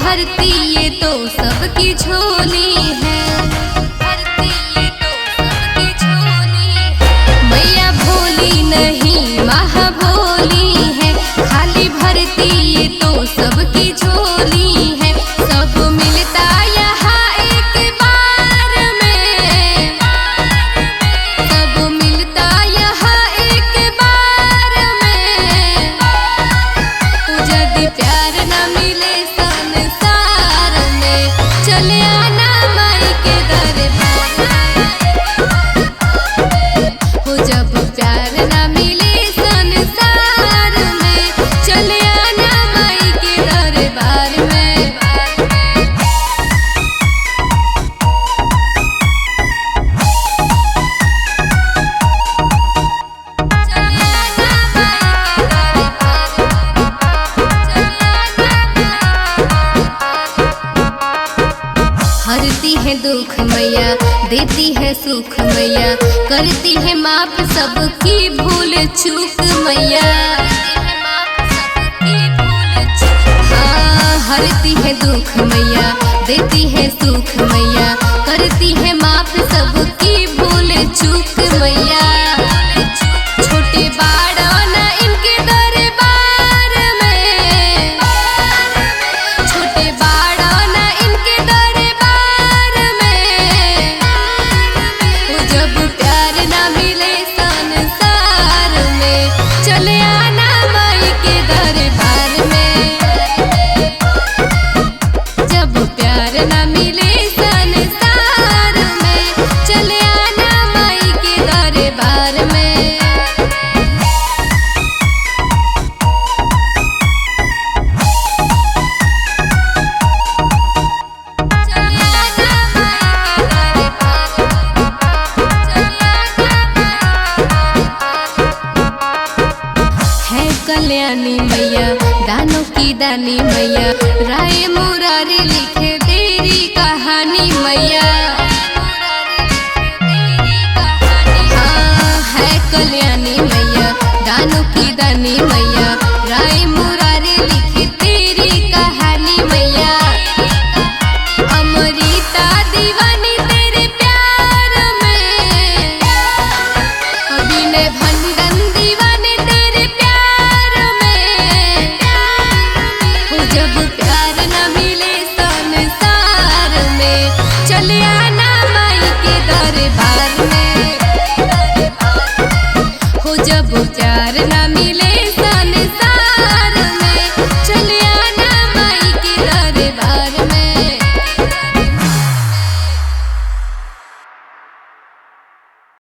भरती ये तो सबकी झोली है, भरती ये तो सबकी झोली है। मैया भोली नहीं महाभोली है, खाली भरती ये तो सबकी झोली है। सब मिलता यहाँ एक बार में, सब मिलता यहाँ एक बार में। जदि प्यार न मिले संसार में, चले आना माई के दरबार। हो जब प्यार न मिले संसार में, चले आना माई के दरबार में। हरती है दुख मैया, देती है सुख मैया, करती है माफ सबकी भूल चूक मैया। हाँ, हरती है दुख मैया, देती है सुख मैया, करती है माफ सबकी भूल चूक मैया। छोटे बाड़ा न इनके दरबार में, छोटे बाड़ा न इनके दरबार में। वो जब प्यार न मिले संसार में, चले आना माई के दरबार में। जब प्यार न मिले संसार में, चले आना माई के दरबार में। है कल्याणी मैया, दानों की दानी मैया, राय मुरारी लिखे तेरी कहानी मैया। हाँ, है कल्याणी मैया, दानों की दानी मैया, राय मुरारी लिखे तेरी कहानी मैया। अमृता दीवानी तेरे प्यार में, विनय भंडन दीवाने तेरे प्यार में। जब प्यार न मिले संसार में, चले आना